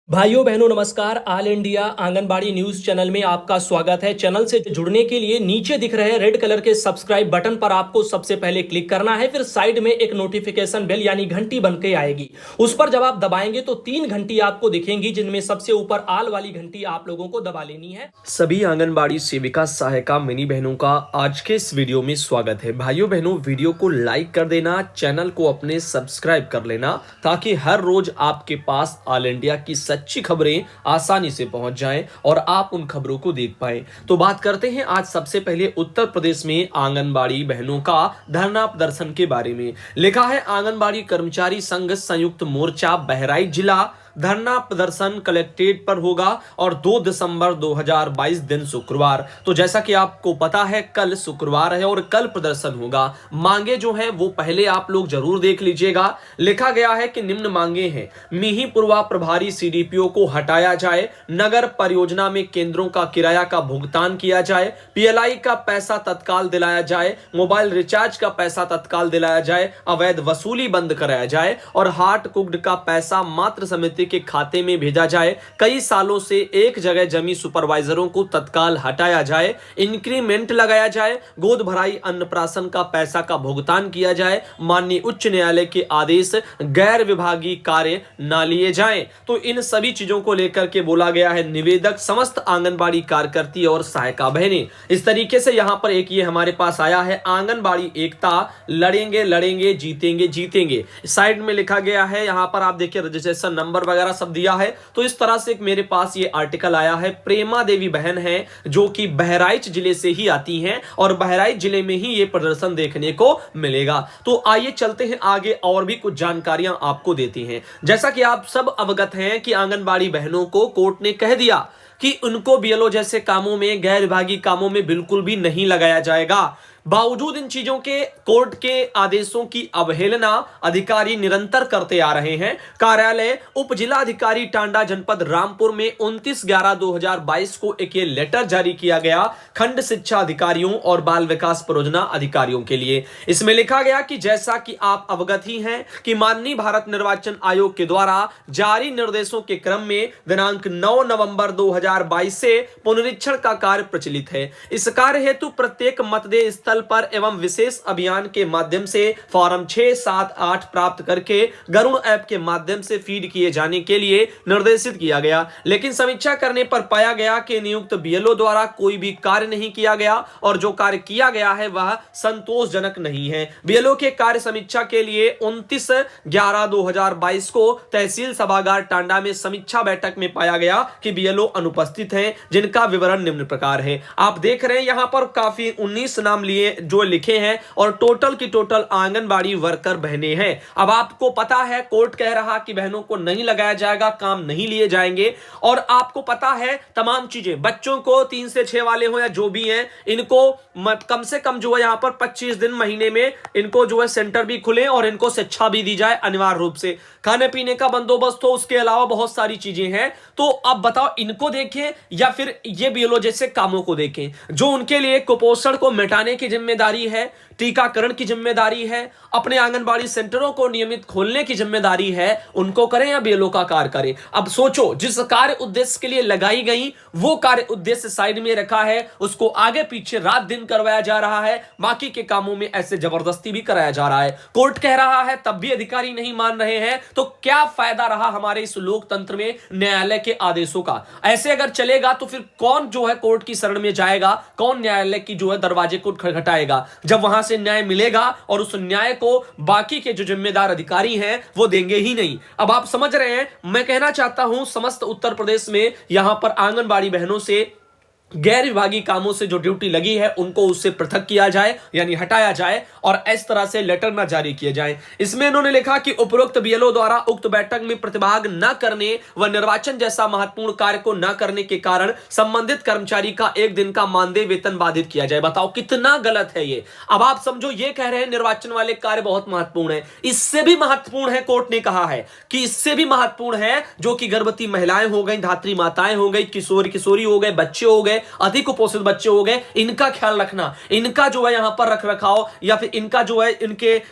भाइयों बहनों नमस्कार। All India anganwadi news channel में आपका स्वागत है। चैनल से जुड़ने के लिए नीचे दिख रहे रेड कलर के सब्सक्राइब बटन पर आपको सबसे पहले क्लिक करना है। फिर साइड में एक नोटिफिकेशन बेल यानी घंटी बन के आएगी, उस पर जब आप दबाएंगे तो 3 घंटी आपको दिखेंगी, जिनमें सबसे ऊपर आल वाली घंटी आप लोगों को दबा लेनी है। सभी आंगनबाड़ी सेविका सहायिका मिनी बहनों का आज के इस वीडियो में स्वागत है। भाइयों बहनों वीडियो को लाइक कर देना, चैनल को अपने सब्सक्राइब कर लेना, ताकि हर रोज आपके पास ऑल इंडिया की अच्छी खबरें आसानी से पहुंच जाएं और आप उन खबरों को देख पाएं। तो बात करते हैं आज सबसे पहले उत्तर प्रदेश में आंगनबाड़ी बहनों का धरना प्रदर्शन के बारे में। लिखा है आंगनबाड़ी कर्मचारी संघ संयुक्त मोर्चा बहराइच जिला धरना प्रदर्शन कलेक्ट्रेट पर होगा और 2 दिसंबर 2022 दिन शुक्रवार। तो जैसा कि आपको पता है कल शुक्रवार है और कल प्रदर्शन होगा। मांगे जो है वो पहले आप लोग जरूर देख लीजिएगा। लिखा गया है कि निम्न मांगे हैं। मिहींपुरवा प्रभारी सीडीपीओ को हटाया जाए, नगर परियोजना में केंद्रों का किराया का भुगतान किया जाए, पीएलआई का पैसा तत्काल दिलाया जाए, मोबाइल रिचार्ज का पैसा तत्काल दिलाया जाए, अवैध वसूली बंद कराया जाए और हार्ट कुक्ड का पैसा मातृ समिति के खाते में भेजा जाए। कई सालों से एक जगह जमी सुपरवाइजरों को तत्काल हटाया जाए, इंक्रीमेंट लगाया जाए, गोद भराई अन्नप्राशन का पैसा का भुगतान किया जाए, माननीय उच्च न्यायालय के आदेश गैर विभागीय कार्य न लिए जाएं। तो इन सभी चीजों को लेकर के बोला गया है निवेदक समस्त आंगनबाड़ी कार्यकर्ती और सहायिका बहनें। इस तरीके से यहां पर एक ये हमारे पास आया है, आंगनबाड़ी एकता लड़ेंगे लड़ेंगे जीतेंगे जीतेंगे। साइड में लिखा गया है, यहां पर आप देखिए रजिस्ट्रेशन नंबर वगैरह सब दिया है। तो इस तरह से मेरे पास ये आर्टिकल आया है। प्रेमा देवी बहन है जो कि बहराइच जिले से ही आती हैं और बहराइच जिले में ही ये प्रदर्शन देखने को मिलेगा। तो आइए चलते हैं आगे और भी कुछ जानकारियां आपको देती हैं। जैसा कि आप सब अवगत हैं कि आंगनबाड़ी बहनों को कोर्ट ने कह दिया कि उनको बीएलओ जैसे कामों में, गैर विभागीय कामों में बिल्कुल भी नहीं लगाया जाएगा। बावजूद इन चीजों के कोर्ट के आदेशों की अवहेलना अधिकारी निरंतर करते आ रहे हैं। कार्यालय उप जिला अधिकारी टांडा जनपद रामपुर में 29/11/2022 को एक लेटर जारी किया गया खंड शिक्षा अधिकारियों और बाल विकास परियोजना अधिकारियों के लिए। इसमें लिखा गया कि जैसा कि आप अवगत ही हैं कि माननीय भारत निर्वाचन आयोग के द्वारा जारी निर्देशों के क्रम में दिनांक 9 नवंबर 2022 से पुनरीक्षण का कार्य प्रचलित है। इस कार्य हेतु प्रत्येक मतदेय स्थल पर एवं विशेष अभियान के माध्यम से फॉर्म 6, 7, 8 प्राप्त करके गरुड़ ऐप के माध्यम से फीड किए जाने के लिए निर्देशित किया गया। लेकिन समीक्षा करने पर पाया गया कि नियुक्त बीएलओ द्वारा कोई भी कार्य नहीं किया गया और जो कार्य किया गया है वह संतोषजनक नहीं है। बीएलओ के कार्य समीक्षा के लिए 29/11/2022 को तहसील सभागार टांडा में समीक्षा बैठक में पाया गया कि बीएलओ अनुपस्थित हैं, जिनका विवरण निम्न प्रकार है। आप देख रहे हैं यहां पर काफी 19 नाम लिए जो लिखे हैं और टोटल की टोटल आंगनबाड़ी वर्कर बहनें हैं। अब आपको पता है कोर्ट कह रहा कि बहनों को नहीं लगाया जाएगा, काम नहीं लिए जाएंगे। और आपको पता है तमाम चीजें, बच्चों को 3 से 6 वाले हो या जो भी हैं, इनको कम से कम जो है यहां पर 25 दिन महीने में इनको जो है सेंटर भी खुले और इनको शिक्षा भी दी जाए अनिवार्य रूप से, खाने पीने का बंदोबस्त हो, उसके अलावा बहुत सारी चीजें हैं। तो अब बताओ इनको देखें या फिर ये बीएलओ जैसे कामों को देखें जो उनके लिए कुपोषण को मिटाने की जिम्मेदारी है, टीकाकरण की जिम्मेदारी है, अपने आंगनबाड़ी सेंटरों को नियमित खोलने की जिम्मेदारी है, उनको करें या बीएलओ का कार्य करें। अब सोचो, जिस कार्य उद्देश्य के लिए लगाई गई वो कार्य उद्देश्य साइड में रखा है, उसको आगे पीछे रात दिन करवाया जा रहा है, बाकी के कामों में ऐसे जबरदस्ती भी कराया जा रहा है। कोर्ट कह रहा है तब भी अधिकारी नहीं मान रहे हैं, तो क्या फायदा रहा हमारे इस लोकतंत्र में न्यायालय के आदेशों का। ऐसे अगर चलेगा तो फिर कौन जो है कोर्ट की शरण में जाएगा, कौन न्यायालय की जो है दरवाजे को खटखटाएगा, जब वहां से न्याय मिलेगा और उस न्याय को बाकी के जो जिम्मेदार अधिकारी हैं वो देंगे ही नहीं। अब आप समझ रहे हैं, मैं कहना चाहता हूं समस्त उत्तर प्रदेश में यहां पर आंगनबाड़ी बहनों से गैर विभागीय कामों से जो ड्यूटी लगी है उनको उससे पृथक किया जाए यानी हटाया जाए और इस तरह से लेटर न जारी किए जाए। इसमें इन्होंने लिखा कि उपरोक्त बीएलओ द्वारा उक्त बैठक में प्रतिभाग न करने व निर्वाचन जैसा महत्वपूर्ण कार्य को न करने के कारण संबंधित कर्मचारी का 1 दिन का मानदेय वेतन बाधित किया जाए। बताओ कितना गलत है ये। अब आप समझो, ये कह रहे हैं निर्वाचन वाले कार्य बहुत महत्वपूर्ण है, इससे भी महत्वपूर्ण है, कोर्ट ने कहा है कि इससे भी महत्वपूर्ण है जो कि गर्भवती महिलाएं हो गई, धात्री माताएं हो गई, किशोरी हो गए, बच्चे हो गए, अति कुपोषित बच्चे हो गए, इनका ख्याल रखना, इनका जो है यहां पर रख रखाव या फिर इनका जो है इनके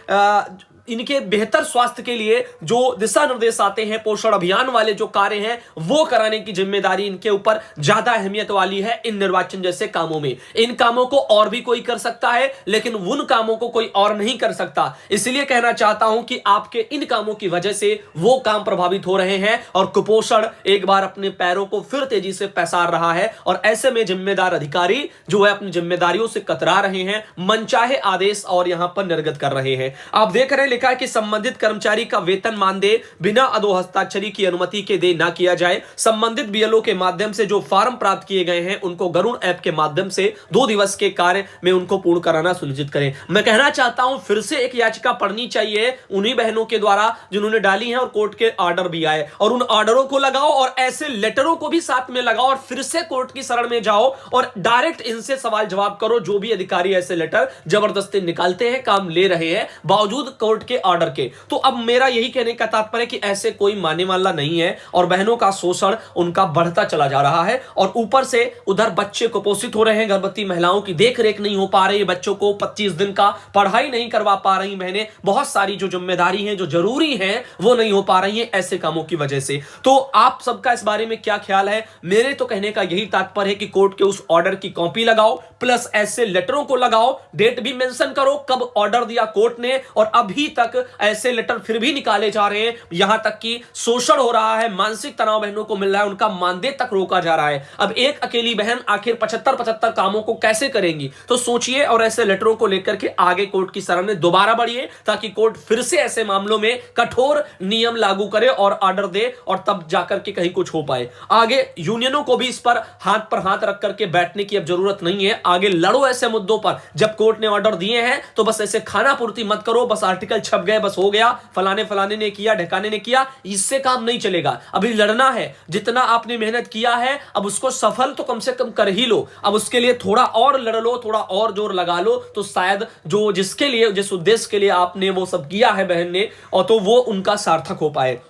इनके बेहतर स्वास्थ्य के लिए जो दिशा निर्देश आते हैं, पोषण अभियान वाले जो कार्य हैं, वो कराने की जिम्मेदारी इनके ऊपर ज्यादा अहमियत वाली है इन निर्वाचन जैसे कामों में। इन कामों को और भी कोई कर सकता है, लेकिन उन कामों को कोई और नहीं कर सकता। इसलिए कहना चाहता हूं कि आपके इन कामों की वजह से वो काम प्रभावित हो रहे हैं और कुपोषण एक बार अपने पैरों को फिर तेजी से पसार रहा है। और ऐसे में जिम्मेदार अधिकारी जो है अपनी जिम्मेदारियों से कतरा रहे हैं, मनचाहे आदेश और यहां पर निर्गत कर रहे हैं। आप देख रहे हैं लिखा है कि संबंधित कर्मचारी का वेतन मानदेय बिना अधो हस्ताक्षरी की अनुमति के दे ना किया जाए। संबंधित बीएलओ के माध्यम से जो फॉर्म प्राप्त किए गए हैं उनको गरुड़ ऐप के माध्यम से 2 दिवस के कार्य में उनको पूर्ण कराना सुनिश्चित करें। मैं कहना चाहता हूं फिर से एक याचिका पढ़नी चाहिए उन्हीं बहनों के द्वारा जिन्होंने डाली है और कोर्ट के ऑर्डर भी आए, और उन ऑर्डरों को लगाओ और ऐसे लेटरों को भी साथ में लगाओ और फिर से कोर्ट की शरण में जाओ और डायरेक्ट इनसे सवाल जवाब करो। जो भी अधिकारी ऐसे लेटर जबरदस्ती निकालते हैं, काम ले रहे हैं बावजूद कोर्ट के ऑर्डर के। तो अब मेरा यही कहने का तात्पर्य कि ऐसे कोई मानने वाला नहीं है और बहनों का शोषण उनका बढ़ता चला जा रहा है। और ऊपर से उधर बच्चे कुपोषित हो रहे हैं, गर्भवती महिलाओं की देखरेख नहीं हो पा रही है, बच्चों को 25 दिन का पढ़ाई नहीं करवा पा रही बहनें, बहुत सारी जो जिम्मेदारी है जो जरूरी है वो नहीं हो पा रही है ऐसे कामों की वजह से। तो आप सबका इस बारे में क्या ख्याल है? मेरे तो कहने का यही तात्पर्य है कि कोर्ट के उस ऑर्डर की कॉपी लगाओ, प्लस ऐसे लेटरों को लगाओ, डेट भी मेंशन करो कब ऑर्डर दिया कोर्ट ने, और अभी तक ऐसे लेटर फिर भी निकाले जा रहे हैं। यहां तक कि शोषण हो रहा है, मानसिक तनाव बहनों को मिल रहा है, उनका मानदेय तक रोका जा रहा है। अब एक अकेली बहन आखिर 75 कामों को कैसे करेंगी? तो सोचिए और ऐसे लेटरों को लेकर के आगे कोर्ट की शरण में दोबारा बढ़िए ताकि कोर्ट फिर से ऐसे मामलों में कठोर नियम लागू करे और ऑर्डर दे और तब जाकर के कहीं कुछ हो पाए। आगे यूनियनों को भी इस पर हाथ रख करके बैठने की अब जरूरत नहीं है, आगे लड़ो ऐसे मुद्दों पर। जब कोर्ट ने ऑर्डर दिए हैं तो बस ऐसे खाना पूर्ति मत करो, बस आर्टिकल छप गए बस हो गया, फलाने ने किया, ढकाने ने किया, इससे काम नहीं चलेगा। अभी लड़ना है, जितना आपने मेहनत किया है अब उसको सफल तो कम से कम कर ही लो। अब उसके लिए थोड़ा और लड़ लो, थोड़ा और जोर लगा लो, तो शायद जो जिसके लिए जिस उद्देश्य के लिए आपने वो सब किया है बहन ने, और तो वो उनका सार्थक हो पाए।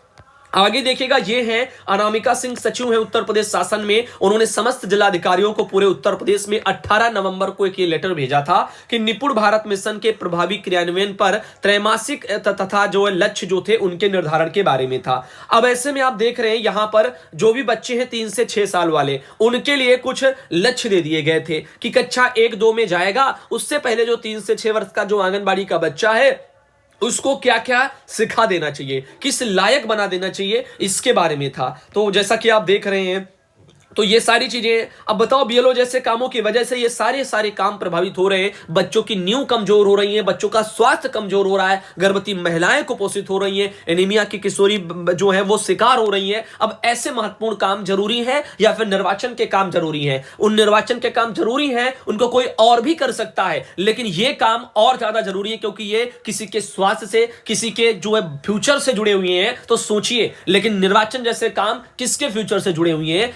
आगे देखिएगा, ये है अनामिका सिंह, सचिव है उत्तर प्रदेश शासन में। उन्होंने समस्त जिलाधिकारियों को पूरे उत्तर प्रदेश में 18 नवंबर को एक ये लेटर भेजा था कि निपुण भारत मिशन के प्रभावी क्रियान्वयन पर त्रैमासिक तथा जो लक्ष्य जो थे उनके निर्धारण के बारे में था। अब ऐसे में आप देख रहे हैं यहां पर जो भी बच्चे हैं 3 से 6 साल वाले, उनके लिए कुछ लक्ष्य दे दिए गए थे कि कक्षा 1-2 में जाएगा, उससे पहले जो 3 से 6 वर्ष का जो आंगनबाड़ी का बच्चा है उसको क्या क्या सिखा देना चाहिए, किस लायक बना देना चाहिए, इसके बारे में था। तो जैसा कि आप देख रहे हैं तो ये सारी चीजें, अब बताओ बीएलओ जैसे कामों की वजह से ये सारे काम प्रभावित हो रहे हैं। बच्चों की नींव कमजोर हो रही है, बच्चों का स्वास्थ्य कमजोर हो रहा है, गर्भवती महिलाएं कुपोषित हो रही हैं, एनीमिया की किशोरी जो है वो शिकार हो रही है। अब ऐसे महत्वपूर्ण काम जरूरी है या फिर निर्वाचन के काम जरूरी है? उन निर्वाचन के काम जरूरी है, उनको कोई और भी कर सकता है, लेकिन ये काम और ज्यादा जरूरी है क्योंकि ये किसी के स्वास्थ्य से, किसी के जो है फ्यूचर से जुड़े हुए हैं। तो सोचिए, लेकिन निर्वाचन जैसे काम किसके फ्यूचर से जुड़े हुए हैं?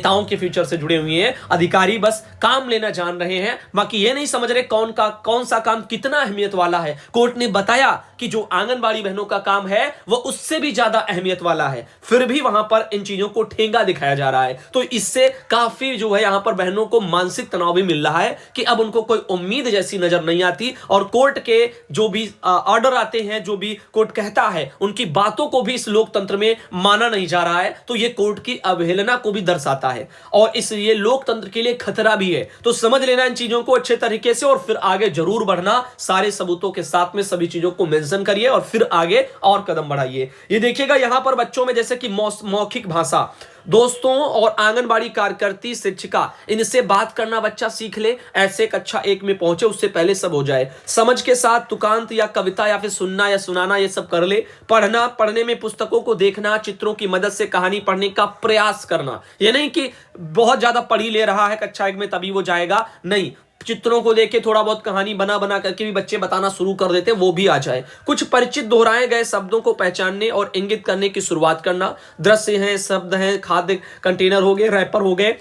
नेताओं के फ्यूचर से जुड़े हुए हैं। अधिकारी बस काम लेना जान रहे हैं, बाकी ये नहीं समझ रहे कौन सा काम कितना अहमियत वाला है। कोर्ट ने बताया कि जो आंगनबाड़ी बहनों का काम है वो उससे भी ज्यादा अहमियत वाला है, फिर भी वहां पर इन चीजों को ठेंगा दिखाया जा रहा है। तो इससे काफी जो है यहां पर बहनों को मानसिक तनाव भी मिल रहा है कि अब उनको कोई उम्मीद जैसी नजर नहीं आती, और कोर्ट के जो भी ऑर्डर आते हैं, जो भी कोर्ट कहता है, उनकी बातों को भी इस लोकतंत्र में माना नहीं जा रहा है। तो ये कोर्ट की अवहेलना को भी दर्शाता है और इसलिए लोकतंत्र के लिए खतरा भी है। तो समझ लेना इन चीजों को अच्छे तरीके से और फिर आगे जरूर बढ़ना, सारे सबूतों के साथ में सभी चीजों को मेंशन करिए और फिर आगे और कदम बढ़ाइए। ये देखिएगा यहां पर बच्चों में जैसे कि मौखिक भाषा, दोस्तों और आंगनबाड़ी कार्यकर्ती, शिक्षिका, इनसे बात करना बच्चा सीख ले, ऐसे कक्षा 1 में पहुंचे उससे पहले सब हो जाए। समझ के साथ तुकांत या कविता या फिर सुनना या सुनाना ये सब कर ले। पढ़ने में पुस्तकों को देखना, चित्रों की मदद से कहानी पढ़ने का प्रयास करना। ये नहीं कि बहुत ज्यादा पढ़ ही ले रहा है कक्षा 1 में तभी वो जाएगा, नहीं, चित्रों को देख के थोड़ा बहुत कहानी बना करके भी बच्चे बताना शुरू कर देते हैं, वो भी आ जाए। कुछ परिचित दोहराए गए शब्दों को पहचानने और इंगित करने की शुरुआत करना। दृश्य हैं, शब्द हैं, खाद्य कंटेनर हो गए, रैपर हो गए,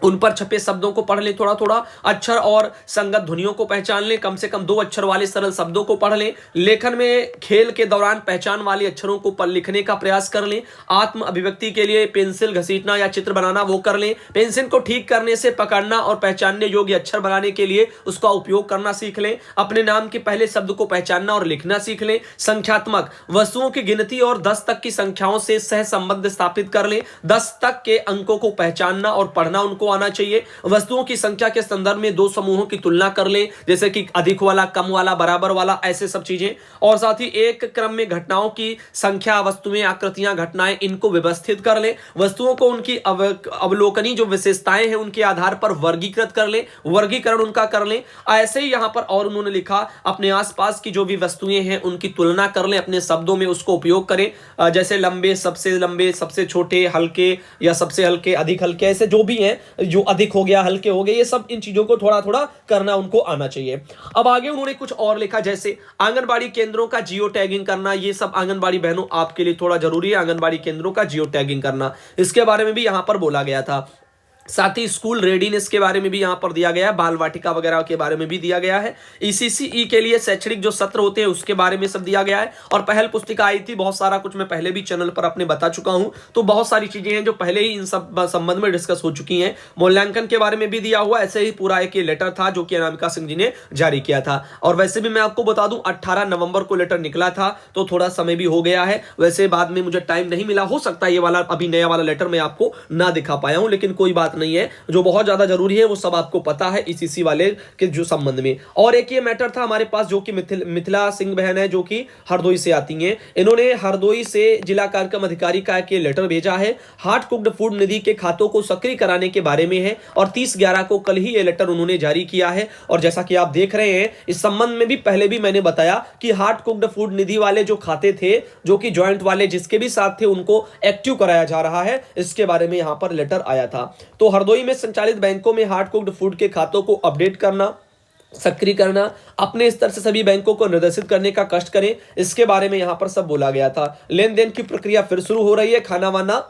उन पर छपे शब्दों को पढ़ लें थोड़ा थोड़ा, अक्षर और संगत ध्वनियों को पहचान लें, कम से कम 2 अक्षर वाले सरल शब्दों को पढ़ लें, लेखन में खेल के दौरान पहचान वाले अक्षरों को लिखने का प्रयास कर लें, आत्म अभिव्यक्ति के लिए पेंसिल घसीटना या चित्र बनाना वो कर लें, पेंसिल को ठीक करने से पकड़ना और पहचानने योग्य अक्षर बनाने के लिए उसका उपयोग करना सीख लें, अपने नाम के पहले शब्द को पहचानना और लिखना सीख लें, संख्यात्मक वस्तुओं की गिनती और 10 तक की संख्याओं से सह संबंध स्थापित कर लें, 10 तक के अंकों को पहचानना और पढ़ना उनको आना चाहिए, वस्तुओं की संख्या के संदर्भ में 2 समूहों की तुलना कर लें, जैसे कि अधिक वाला, कम वाला, बराबर वाला, ऐसे सब चीजें, और साथ ही एक क्रम में घटनाओं की संख्या, वस्तुएं, आकृतियां, घटनाएं, इनको व्यवस्थित कर लें, वस्तुओं को उनकी अवलोकनी जो विशेषताएं हैं उनके आधार पर वर्गीकृत कर लें, वर्गीकरण उनका कर लें। ऐसे ही यहां पर और उन्होंने लिखा अपने आसपास की जो भी वस्तुएं हैं उनकी तुलना कर लें, अपने शब्दों में उसको उपयोग करें, जैसे लंबे, सबसे छोटे, हल्के या सबसे हल्के, अधिक हल्के, ऐसे जो भी हैं, जो अधिक हो गया, हल्के हो गए, ये सब इन चीजों को थोड़ा थोड़ा करना उनको आना चाहिए। अब आगे उन्होंने कुछ और लिखा, जैसे आंगनबाड़ी केंद्रों का जियो टैगिंग करना, ये सब आंगनबाड़ी बहनों आपके लिए थोड़ा जरूरी है, आंगनबाड़ी केंद्रों का जियो टैगिंग करना, इसके बारे में भी यहां पर बोला गया था। साथ ही स्कूल रेडीनेस के बारे में भी यहां पर दिया गया है, बाल वाटिका वगैरह के बारे में भी दिया गया है, ईसीसीई के लिए शैक्षणिक जो सत्र होते हैं उसके बारे में सब दिया गया है। और पहल पुस्तिका आई थी, बहुत सारा कुछ मैं पहले भी चैनल पर अपने बता चुका हूं, तो बहुत सारी चीजें हैं जो पहले ही इन सब संबंध में डिस्कस हो चुकी हैं। मूल्यांकन के बारे में भी दिया हुआ, ऐसे ही पूरा एक लेटर था जो कि अनामिका सिंह जी ने जारी किया था। और वैसे भी मैं आपको बता दूं 18 नवंबर को लेटर निकला था, तो थोड़ा समय भी हो गया है, वैसे बाद में मुझे टाइम नहीं मिला, हो सकता है ये वाला अभी नया वाला लेटर मैं आपको ना दिखा पाया हूं, लेकिन कोई बात नहीं है, जो बहुत ज्यादा जरूरी है वो सब आपको पता है ईसीसी वाले के जो संबंध में। और एक ये मैटर था हमारे पास जो कि मिथिला सिंह बहन है, जो कि हरदोई से आती हैं, इन्होंने हरदोई से जिला कार्यक्रम अधिकारी का एक लेटर भेजा है, हार्ट कुक्ड फूड निधि के खातों को सक्रिय कराने के बारे में है, और 30/11 को कल ही ये लेटर उन्होंने जारी किया है। और जैसा कि आप देख रहे हैं, इस संबंध में भी पहले भी मैंने बताया कि हार्ट कुक्ड फूड निधि वाले जो खाते थे, जो कि ज्वाइंट वाले जिसके भी साथ थे, उनको एक्टिव कराया जा रहा है, इसके बारे में यहां पर लेटर आया था। तो हरदोई में संचालित बैंकों में हार्ट कुक्ड फूड के खातों को अपडेट करना, सक्रिय करना, अपने स्तर से सभी बैंकों को निर्देशित करने का कष्ट करें, इसके बारे में यहां पर सब बोला गया था। लेन देन की प्रक्रिया फिर शुरू हो रही है, खाना वाना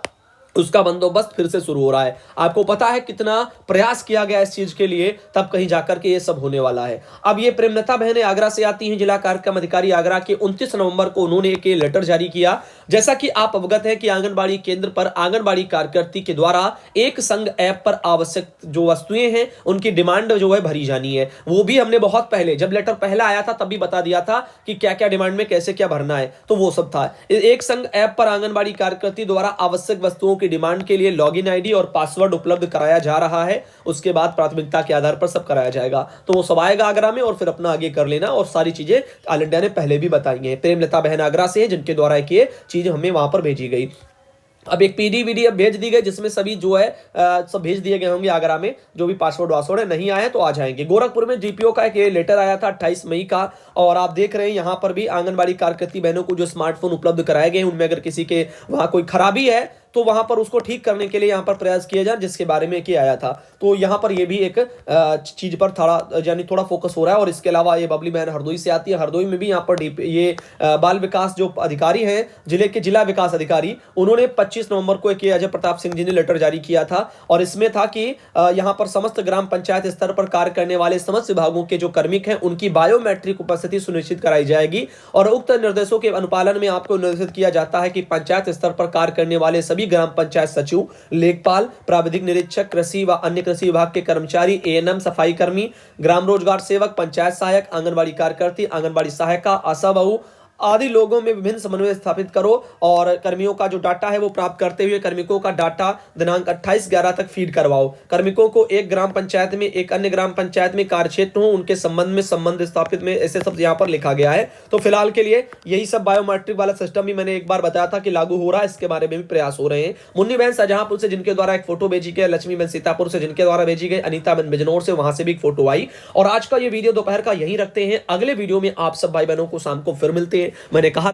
उसका बंदोबस्त फिर से शुरू हो रहा है। आपको पता है कितना प्रयास किया गया इस चीज के लिए, तब कहीं जाकर के ये सब होने वाला है। अब ये प्रेमलता बहनें आगरा से आती हैं, जिला कार्यक्रम अधिकारी आगरा के 29 नवंबर को उन्होंने एक लेटर जारी किया। जैसा कि आप अवगत है कि आंगनबाड़ी केंद्र पर आंगनबाड़ी कार्यकर्ती के द्वारा एक संघ ऐप पर आवश्यक जो वस्तुएं हैं उनकी डिमांड जो है भरी जानी है। वो भी हमने बहुत पहले, जब लेटर पहला आया था तब भी बता दिया था कि क्या क्या डिमांड में कैसे क्या भरना है, तो वो सब था। एक संघ ऐप पर आंगनबाड़ी कार्यकर्ती द्वारा आवश्यक वस्तुओं की डिमांड के लिए लॉगिन आईडी और पासवर्ड उपलब्ध कराया जा रहा है। उसके बाद प्राथमिकता के आधार पर सब कराया जाएगा, तो वो सब आएगा आगरा में और फिर अपना आगे कर लेना। और सारी चीजें ऑल इंडिया ने पहले भी बताई हैं। प्रेमलता बहन आगरा से है, जिनके द्वारा एक ये चीज हमें वहां पर भेजी गई। अब एक पीडी अब भेज दी गई, जिसमें सभी जो है सब भेज दिए गए होंगे आगरा में, जो भी पासवर्ड वासवर्ड है, नहीं आए तो आ जाएंगे। गोरखपुर में जीपीओ का एक लेटर आया था 28 मई का, और आप देख रहे हैं यहाँ पर भी आंगनबाड़ी कार्यकर्ती बहनों को जो स्मार्टफोन उपलब्ध कराए गए, उनमें अगर किसी के वहां कोई खराबी है तो वहां पर उसको ठीक करने के लिए यहाँ पर प्रयास किया जाए, जिसके बारे में किया आया था। तो यहाँ पर ये भी एक चीज पर थोड़ा फोकस हो रहा है। और इसके अलावा ये बबली बहन हरदोई से आती है, हरदोई में भी यहाँ पर ये बाल विकास जो अधिकारी हैं, जिले के जिला विकास अधिकारी, उन्होंने 25 नवंबर को एक अजय प्रताप सिंह जी ने लेटर जारी किया था। और इसमें था कि यहाँ पर समस्त ग्राम पंचायत स्तर पर कार्य करने वाले समस्त विभागों के जो कार्मिक हैं उनकी बायोमेट्रिक उपस्थिति सुनिश्चित कराई जाएगी। और उक्त निर्देशों के अनुपालन में आपको निर्देशित किया जाता है कि पंचायत स्तर पर कार्य करने वाले सभी ग्राम पंचायत सचिव, लेखपाल, प्राविधिक निरीक्षक, कृषि व अन्य कृषि विभाग के कर्मचारी, एएनएम, सफाई कर्मी, ग्राम रोजगार सेवक, पंचायत सहायक, आंगनबाड़ी कार्यकर्ती, आंगनबाड़ी सहायिका, आशा बहू आदि लोगों में विभिन्न समन्वय स्थापित करो। और कर्मियों का जो डाटा है वो प्राप्त करते हुए कार्मिकों का डाटा दिनांक 28/11 तक फीड करवाओ। कार्मिकों को एक ग्राम पंचायत में, एक अन्य ग्राम पंचायत में कार्यक्षेत्र हो, उनके संबंध स्थापित में, ऐसे सब यहाँ पर लिखा गया है। तो फिलहाल के लिए यही सब बायोमेट्रिक वाला सिस्टम भी मैंने एक बार बताया था कि लागू हो रहा है, इसके बारे में भी प्रयास हो रहे हैं। मुन्नी बहन शाहजहांपुर से जिनके द्वारा एक फोटो भेजी गई, लक्ष्मी बहन सीतापुर से जिनके द्वारा भेजी गई, अनीता बहन बिजनौर से, वहां से भी एक फोटो आई। और आज का ये वीडियो दोपहर का यही रखते हैं। अगले वीडियो में आप सब भाई बहनों को शाम को फिर मिलते हैं। मैंने कहा